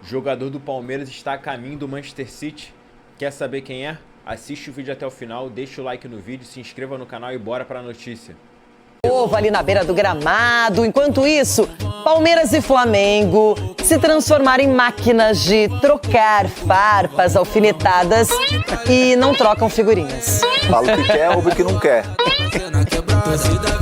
Jogador do Palmeiras está a caminho do Manchester City. Quer saber quem é? Assiste o vídeo até o final, deixa o like no vídeo, se inscreva no canal e bora pra notícia. Povo ali na beira do gramado. Enquanto isso, Palmeiras e Flamengo se transformaram em máquinas de trocar farpas alfinetadas e não trocam figurinhas. Fala o que quer, ouve o que não quer.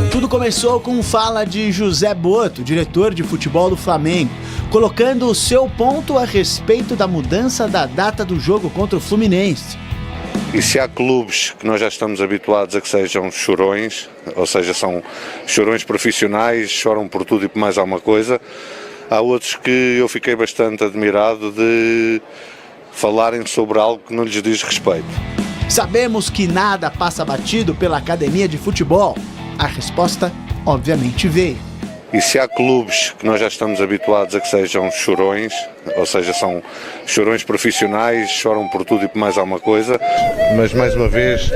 Tudo começou com fala de José Boto, diretor de futebol do Flamengo, colocando o seu ponto a respeito da mudança da data do jogo contra o Fluminense. E se há clubes que nós já estamos habituados a que sejam chorões, ou seja, são chorões profissionais, choram por tudo e por mais alguma coisa, há outros que eu fiquei bastante admirado de falarem sobre algo que não lhes diz respeito. Sabemos que nada passa batido pela academia de futebol. A resposta, obviamente, veio. E se há clubes que nós já estamos habituados a que sejam chorões, ou seja, são chorões profissionais, choram por tudo e por mais alguma coisa, mas mais uma vez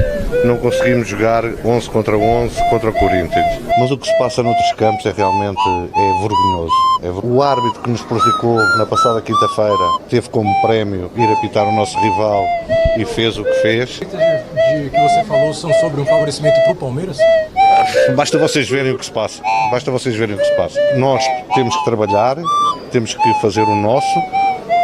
não conseguimos jogar 11 contra 11 contra o Corinthians. Mas o que se passa noutros campos é realmente vergonhoso. O árbitro que nos prejudicou na passada quinta-feira teve como prémio ir apitar o nosso rival e fez o que fez. Que você falou são sobre um favorecimento para o Palmeiras? Basta vocês verem o que se passa. Nós temos que trabalhar, temos que fazer o nosso,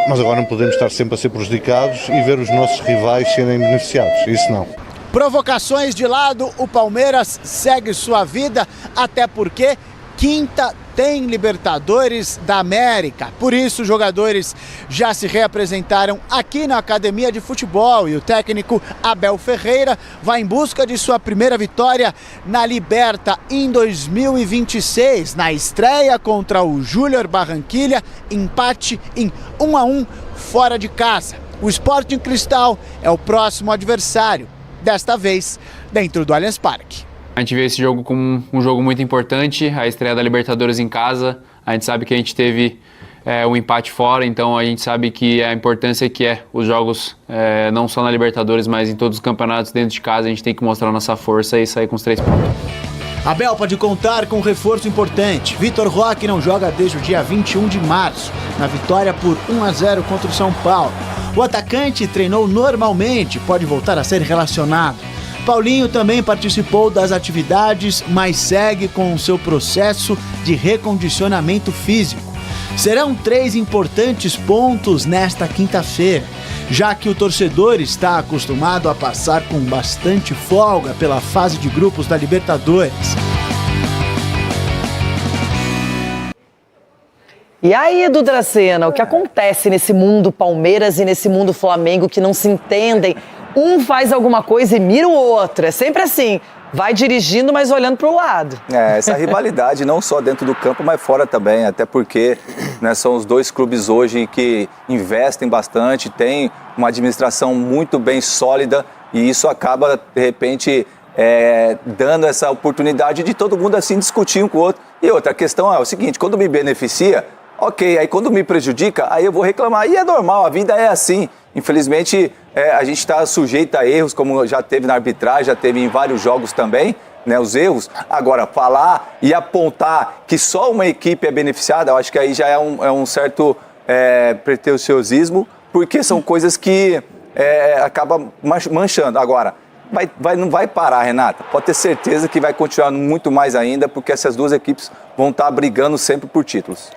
mas agora não podemos estar sempre a ser prejudicados e ver os nossos rivais serem beneficiados. Isso não. Provocações de lado, o Palmeiras segue sua vida, até porque quinta tem Libertadores da América. Por isso, os jogadores já se reapresentaram aqui na academia de futebol e o técnico Abel Ferreira vai em busca de sua primeira vitória na Liberta em 2026, na estreia contra o Júnior Barranquilla, empate em 1-1 fora de casa. O Sporting Cristal é o próximo adversário, desta vez dentro do Allianz Parque. A gente vê esse jogo como um jogo muito importante, a estreia da Libertadores em casa. A gente sabe que a gente teve um empate fora, então a gente sabe que a importância que é os jogos, não só na Libertadores, mas em todos os campeonatos dentro de casa, a gente tem que mostrar a nossa força e sair com os 3 pontos. Abel pode contar com um reforço importante. Vitor Roque não joga desde o dia 21 de março, na vitória por 1-0 contra o São Paulo. O atacante treinou normalmente, pode voltar a ser relacionado. Paulinho também participou das atividades, mas segue com o seu processo de recondicionamento físico. Serão 3 importantes pontos nesta quinta-feira, já que o torcedor está acostumado a passar com bastante folga pela fase de grupos da Libertadores. E aí, Edu Dracena, o que acontece nesse mundo Palmeiras e nesse mundo Flamengo que não se entendem? Um faz alguma coisa e mira o outro. É sempre assim. Vai dirigindo, mas olhando para o lado. Essa rivalidade não só dentro do campo, mas fora também. Até porque são os 2 clubes hoje que investem bastante, tem uma administração muito bem sólida e isso acaba, de repente, dando essa oportunidade de todo mundo assim discutir um com o outro. E outra questão é o seguinte, quando me beneficia, ok, aí quando me prejudica, aí eu vou reclamar. E é normal, a vida é assim. Infelizmente, a gente está sujeito a erros, como já teve na arbitragem, já teve em vários jogos também, os erros. Agora, falar e apontar que só uma equipe é beneficiada, eu acho que aí já é um certo pretenciosismo, porque são coisas que acabam manchando. Agora, não vai parar, Renata. Pode ter certeza que vai continuar muito mais ainda, porque essas 2 equipes vão estar brigando sempre por títulos.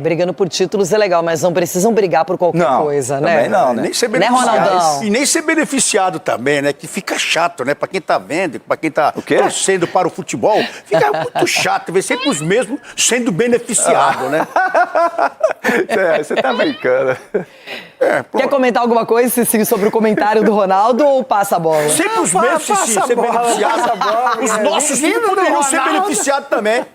Brigando por títulos é legal, mas não precisam brigar por qualquer coisa, né? Também não, né? Nem ser beneficiado. Né, Ronaldão? E nem ser beneficiado também, né? Que fica chato, né? Pra quem tá vendo, pra quem tá torcendo para o futebol, fica muito chato ver sempre os mesmos sendo beneficiados, né? Você tá brincando. Quer comentar alguma coisa, Cicinho, sobre o comentário do Ronaldo ou passa a bola? Sempre os mesmos, Cicinho, ser beneficiados. Os nossos filhos poderiam ser beneficiados também.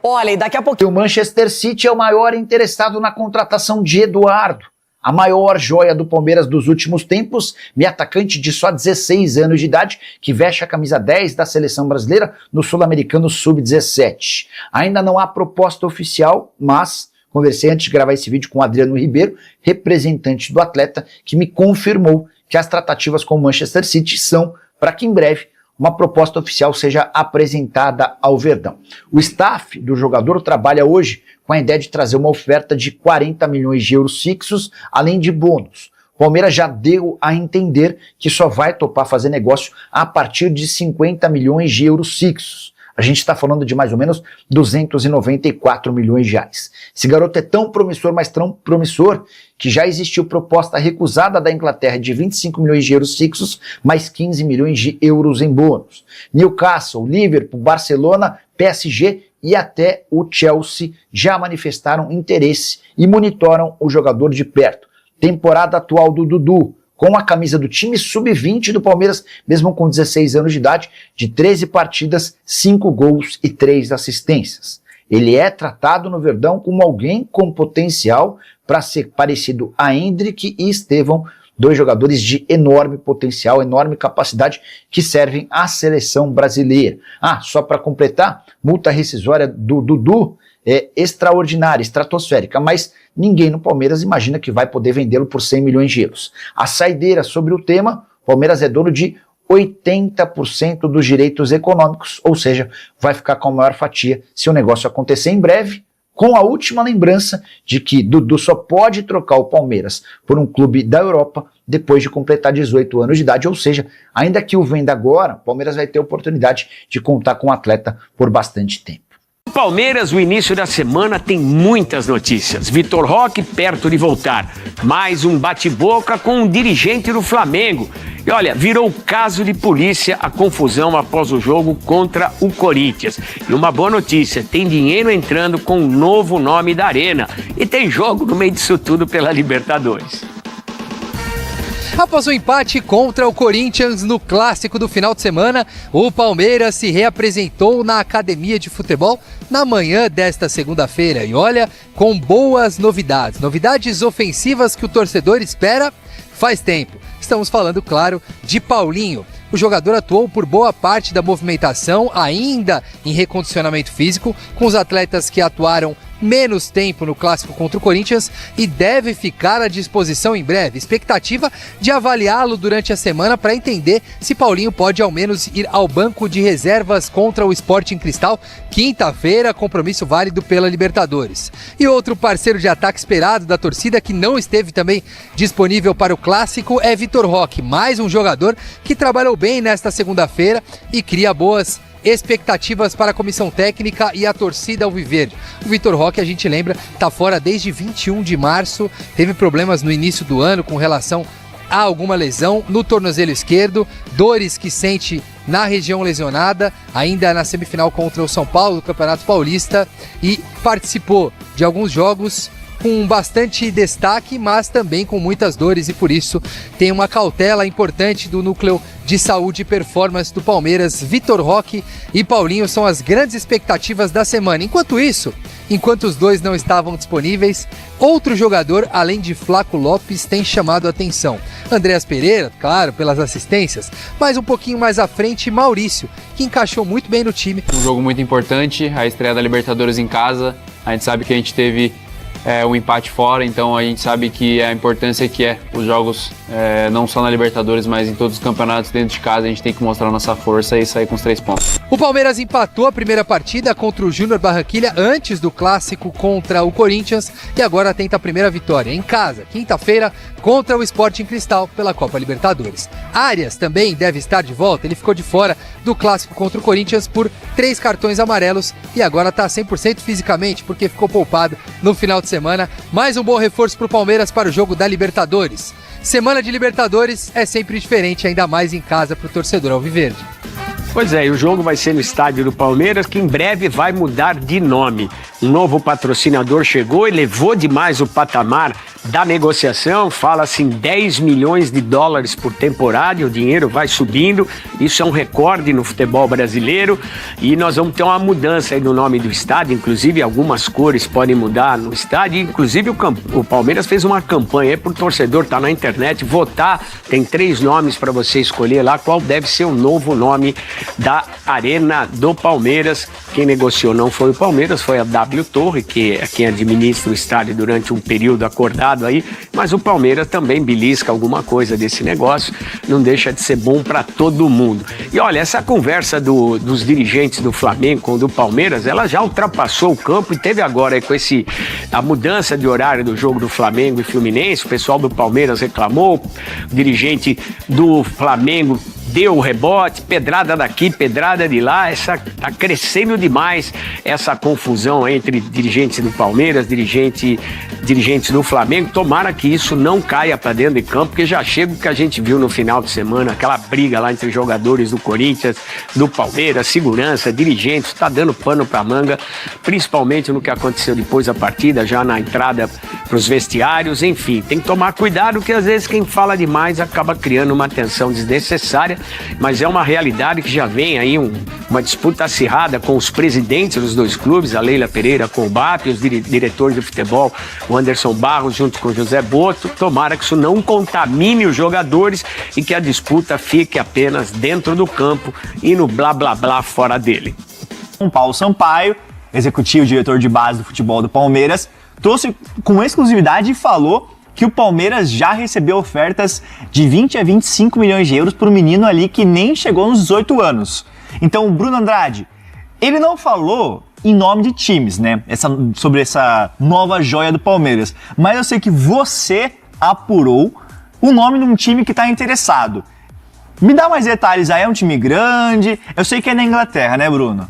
Olha, e daqui a pouquinho... O Manchester City é o maior interessado na contratação de Eduardo, a maior joia do Palmeiras dos últimos tempos, meio atacante de só 16 anos de idade, que veste a camisa 10 da seleção brasileira no Sul-Americano Sub-17. Ainda não há proposta oficial, mas conversei antes de gravar esse vídeo com o Adriano Ribeiro, representante do atleta, que me confirmou que as tratativas com o Manchester City são para que em breve uma proposta oficial seja apresentada ao Verdão. O staff do jogador trabalha hoje com a ideia de trazer uma oferta de 40 milhões de euros fixos, além de bônus. O Palmeiras já deu a entender que só vai topar fazer negócio a partir de 50 milhões de euros fixos. A gente está falando de mais ou menos 294 milhões de reais. Esse garoto é tão promissor, mas tão promissor, que já existiu proposta recusada da Inglaterra de 25 milhões de euros fixos, mais 15 milhões de euros em bônus. Newcastle, Liverpool, Barcelona, PSG e até o Chelsea já manifestaram interesse e monitoram o jogador de perto. Temporada atual do Dudu, com a camisa do time sub-20 do Palmeiras, mesmo com 16 anos de idade, de 13 partidas, 5 gols e 3 assistências. Ele é tratado no Verdão como alguém com potencial para ser parecido a Endrick e Estevão, dois jogadores de enorme potencial, enorme capacidade, que servem à seleção brasileira. Só para completar, multa rescisória do Dudu é extraordinária, estratosférica, mas ninguém no Palmeiras imagina que vai poder vendê-lo por 100 milhões de euros. A saideira sobre o tema, o Palmeiras é dono de 80% dos direitos econômicos, ou seja, vai ficar com a maior fatia se o negócio acontecer em breve, com a última lembrança de que Dudu só pode trocar o Palmeiras por um clube da Europa depois de completar 18 anos de idade, ou seja, ainda que o venda agora, o Palmeiras vai ter a oportunidade de contar com o atleta por bastante tempo. No Palmeiras, o início da semana tem muitas notícias. Vitor Roque perto de voltar. Mais um bate-boca com um dirigente do Flamengo. E olha, virou caso de polícia a confusão após o jogo contra o Corinthians. E uma boa notícia, tem dinheiro entrando com um novo nome da Arena. E tem jogo no meio disso tudo pela Libertadores. Após o empate contra o Corinthians no clássico do final de semana, o Palmeiras se reapresentou na academia de futebol na manhã desta segunda-feira. E olha, com boas novidades. Novidades ofensivas que o torcedor espera faz tempo. Estamos falando, claro, de Paulinho. O jogador atuou por boa parte da movimentação, ainda em recondicionamento físico, com os atletas que atuaram menos tempo no clássico contra o Corinthians e deve ficar à disposição em breve. Expectativa de avaliá-lo durante a semana para entender se Paulinho pode ao menos ir ao banco de reservas contra o Sporting Cristal, quinta-feira, compromisso válido pela Libertadores. E outro parceiro de ataque esperado da torcida que não esteve também disponível para o clássico é Vitor Roque, mais um jogador que trabalhou bem nesta segunda-feira e cria boas expectativas para a comissão técnica e a torcida alviverde. O Vitor Roque, a gente lembra, está fora desde 21 de março, teve problemas no início do ano com relação a alguma lesão no tornozelo esquerdo, dores que sente na região lesionada, ainda na semifinal contra o São Paulo do Campeonato Paulista, e participou de alguns jogos com bastante destaque, mas também com muitas dores, e por isso tem uma cautela importante do núcleo de saúde e performance do Palmeiras. Vitor Roque e Paulinho são as grandes expectativas da semana. Enquanto isso, enquanto os dois não estavam disponíveis, outro jogador, além de Flaco Lopes, tem chamado a atenção. Andreas Pereira, claro, pelas assistências, mas um pouquinho mais à frente, Maurício, que encaixou muito bem no time. Um jogo muito importante, a estreia da Libertadores em casa. A gente sabe que a gente teve um empate fora, então a gente sabe que a importância que é os jogos, não só na Libertadores, mas em todos os campeonatos dentro de casa, a gente tem que mostrar nossa força e sair com os 3 pontos. O Palmeiras empatou a primeira partida contra o Júnior Barranquilla antes do clássico contra o Corinthians e agora tenta a primeira vitória em casa, quinta-feira, contra o Sporting Cristal pela Copa Libertadores. Arias também deve estar de volta, ele ficou de fora do clássico contra o Corinthians por 3 cartões amarelos e agora está 100% fisicamente porque ficou poupado no final de semana. Mais um bom reforço para o Palmeiras para o jogo da Libertadores. Semana de Libertadores é sempre diferente, ainda mais em casa para o torcedor alviverde. Pois é, e o jogo vai ser no estádio do Palmeiras, que em breve vai mudar de nome. Um novo patrocinador chegou e levou demais o patamar da negociação. Fala-se em 10 milhões de dólares por temporada, e o dinheiro vai subindo. Isso é um recorde no futebol brasileiro e nós vamos ter uma mudança aí no nome do estádio. Inclusive algumas cores podem mudar no estádio. Inclusive o Palmeiras fez uma campanha aí para o torcedor, tá na internet, votar. Tem 3 nomes para você escolher lá qual deve ser o novo nome da Arena do Palmeiras. Quem negociou não foi o Palmeiras, foi a W Torre, que é quem administra o estádio durante um período acordado aí. mas o Palmeiras também belisca alguma coisa desse negócio, não deixa de ser bom para todo mundo. E olha, essa conversa dos dirigentes do Flamengo com o do Palmeiras, ela já ultrapassou o campo e teve agora com a mudança de horário do jogo do Flamengo e Fluminense, o pessoal do Palmeiras reclamou, o dirigente do Flamengo deu o rebote, pedrada daqui, pedrada de lá, tá crescendo demais essa confusão entre dirigentes do Palmeiras, dirigentes do Flamengo. Tomara que isso não caia para dentro de campo, porque já chega o que a gente viu no final de semana, aquela briga lá entre jogadores do Corinthians, do Palmeiras, segurança, dirigentes, tá dando pano pra manga, principalmente no que aconteceu depois da partida, já na entrada pros vestiários, enfim, tem que tomar cuidado que às vezes quem fala demais acaba criando uma tensão desnecessária, mas é uma realidade que já vem aí uma disputa acirrada com os presidentes dos dois clubes, a Leila Pereira com o BAP, os diretores de futebol, o Anderson Barros junto com o José Boto. Tomara que isso não contamine os jogadores e que a disputa fique apenas dentro do campo e no blá blá blá fora dele. Paulo Sampaio, executivo diretor de base do futebol do Palmeiras, trouxe com exclusividade e falou que o Palmeiras já recebeu ofertas de 20 a 25 milhões de euros por um menino ali que nem chegou nos 18 anos. Então, o Bruno Andrade, ele não falou em nome de times, né? Sobre essa nova joia do Palmeiras. Mas eu sei que você apurou o nome de um time que está interessado. Me dá mais detalhes aí, é um time grande? Eu sei que é na Inglaterra, né, Bruno?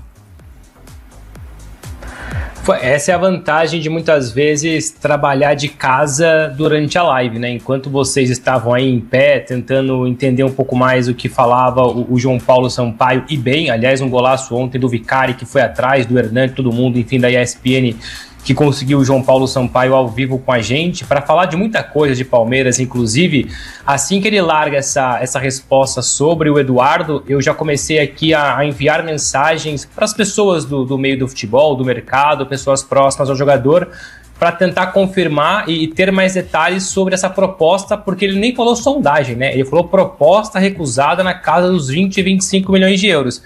Essa é a vantagem de muitas vezes trabalhar de casa durante a live, né? Enquanto vocês estavam aí em pé, tentando entender um pouco mais o que falava o João Paulo Sampaio, e bem, aliás, um golaço ontem do Vicari, que foi atrás do Hernani, todo mundo, enfim, da ESPN, que conseguiu o João Paulo Sampaio ao vivo com a gente, para falar de muita coisa de Palmeiras, inclusive, assim que ele larga essa resposta sobre o Eduardo, eu já comecei aqui a enviar mensagens para as pessoas do meio do futebol, do mercado, pessoas próximas ao jogador, para tentar confirmar e ter mais detalhes sobre essa proposta, porque ele nem falou sondagem, né? Ele falou proposta recusada na casa dos 20 e 25 milhões de euros.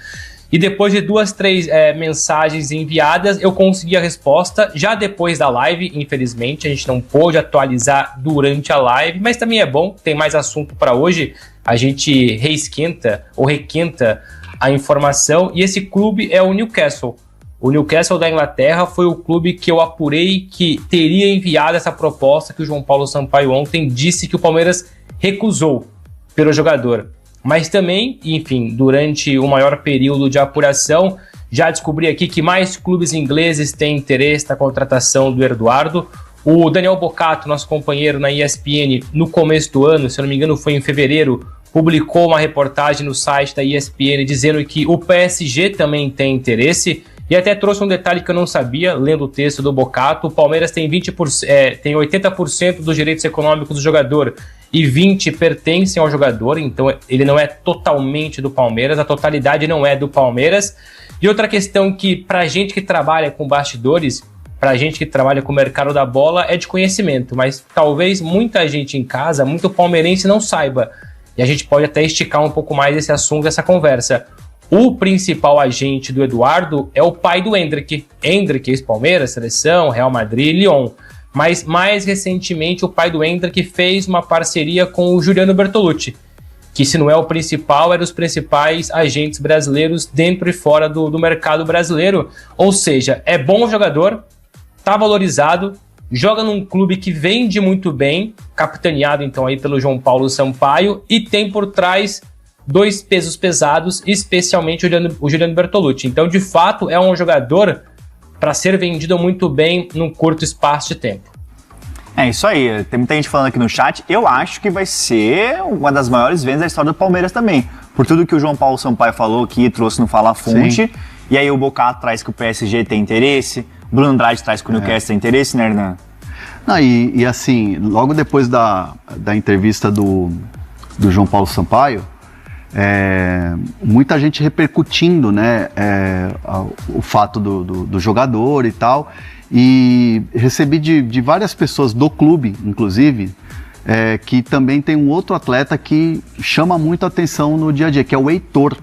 E depois de 2, 3 mensagens enviadas, eu consegui a resposta já depois da live. Infelizmente, a gente não pôde atualizar durante a live, mas também é bom, tem mais assunto para hoje. A gente reesquenta ou requenta a informação. E esse clube é o Newcastle. O Newcastle da Inglaterra foi o clube que eu apurei que teria enviado essa proposta que o João Paulo Sampaio ontem disse que o Palmeiras recusou pelo jogador. Mas também, enfim, durante o maior período de apuração, já descobri aqui que mais clubes ingleses têm interesse na contratação do Eduardo. O Daniel Bocato, nosso companheiro na ESPN, no começo do ano, se eu não me engano foi em fevereiro, publicou uma reportagem no site da ESPN dizendo que o PSG também tem interesse. E até trouxe um detalhe que eu não sabia, lendo o texto do Bocato. O Palmeiras tem 80% dos direitos econômicos do jogador e 20% pertencem ao jogador, então ele não é totalmente do Palmeiras, a totalidade não é do Palmeiras. E outra questão que, pra gente que trabalha com bastidores, pra gente que trabalha com o mercado da bola, é de conhecimento, mas talvez muita gente em casa, muito palmeirense não saiba, e a gente pode até esticar um pouco mais esse assunto, essa conversa. O principal agente do Eduardo é o pai do Endrick, ex-Palmeiras, Seleção, Real Madrid, Lyon. Mas mais recentemente o pai do Endrick fez uma parceria com o Juliano Bertolucci, que se não é o principal, é dos principais agentes brasileiros dentro e fora do mercado brasileiro. Ou seja, é bom jogador, tá valorizado, joga num clube que vende muito bem, capitaneado então aí pelo João Paulo Sampaio, e tem por trás 2 pesos pesados, especialmente o Juliano Bertolucci. Então, de fato, é um jogador para ser vendido muito bem num curto espaço de tempo. É isso aí, tem muita gente falando aqui no chat. Eu acho que vai ser uma das maiores vendas da história do Palmeiras também. Por tudo que o João Paulo Sampaio falou aqui, trouxe no Fala Fonte. Sim. E aí o Bocato traz que o PSG tem interesse, o Bruno Andrade traz que o Newcastle tem interesse, né, Hernan? Não, e assim, logo depois da entrevista do João Paulo Sampaio, muita gente repercutindo, né, o fato do jogador e tal, e recebi de várias pessoas do clube, inclusive, que também tem um outro atleta que chama muito a atenção no dia a dia, que é o Heitor.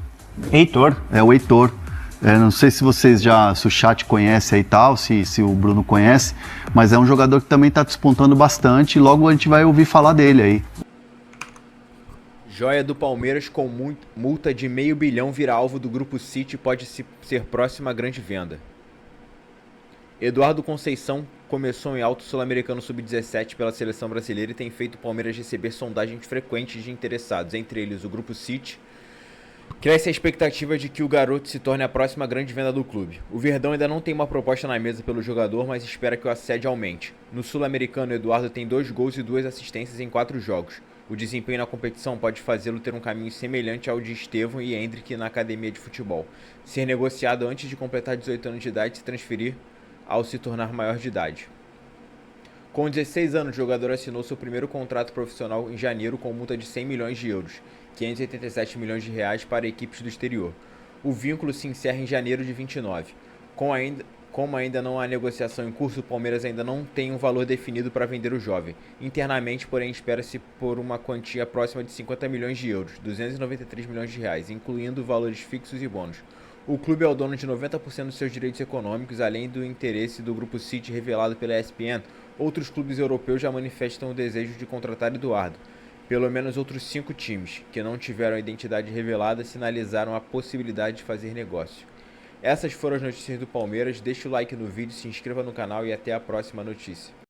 Heitor? É o Heitor. Não sei se vocês se o chat conhece aí e tal, se o Bruno conhece, mas é um jogador que também está despontando bastante e logo a gente vai ouvir falar dele aí. Joia do Palmeiras com multa de $500 milhão vira alvo do Grupo City e pode ser próxima grande venda. Eduardo Conceição começou em alto sul-americano sub-17 pela seleção brasileira e tem feito o Palmeiras receber sondagens frequentes de interessados, entre eles o Grupo City. Cresce a expectativa de que o garoto se torne a próxima grande venda do clube. O Verdão ainda não tem uma proposta na mesa pelo jogador, mas espera que o assédio aumente. No sul-americano, Eduardo tem 2 gols e 2 assistências em 4 jogos. O desempenho na competição pode fazê-lo ter um caminho semelhante ao de Estevão e Hendrick na academia de futebol. Ser negociado antes de completar 18 anos de idade e se transferir ao se tornar maior de idade. Com 16 anos, o jogador assinou seu primeiro contrato profissional em janeiro com multa de 100 milhões de euros, 587 milhões de reais para equipes do exterior. O vínculo se encerra em janeiro de 29. Como ainda não há negociação em curso, o Palmeiras ainda não tem um valor definido para vender o jovem. Internamente, porém, espera-se por uma quantia próxima de 50 milhões de euros, 293 milhões de reais, incluindo valores fixos e bônus. O clube é o dono de 90% dos seus direitos econômicos, além do interesse do Grupo City revelado pela ESPN. Outros clubes europeus já manifestam o desejo de contratar Eduardo. Pelo menos outros 5 times, que não tiveram a identidade revelada, sinalizaram a possibilidade de fazer negócio. Essas foram as notícias do Palmeiras. Deixe o like no vídeo, se inscreva no canal e até a próxima notícia.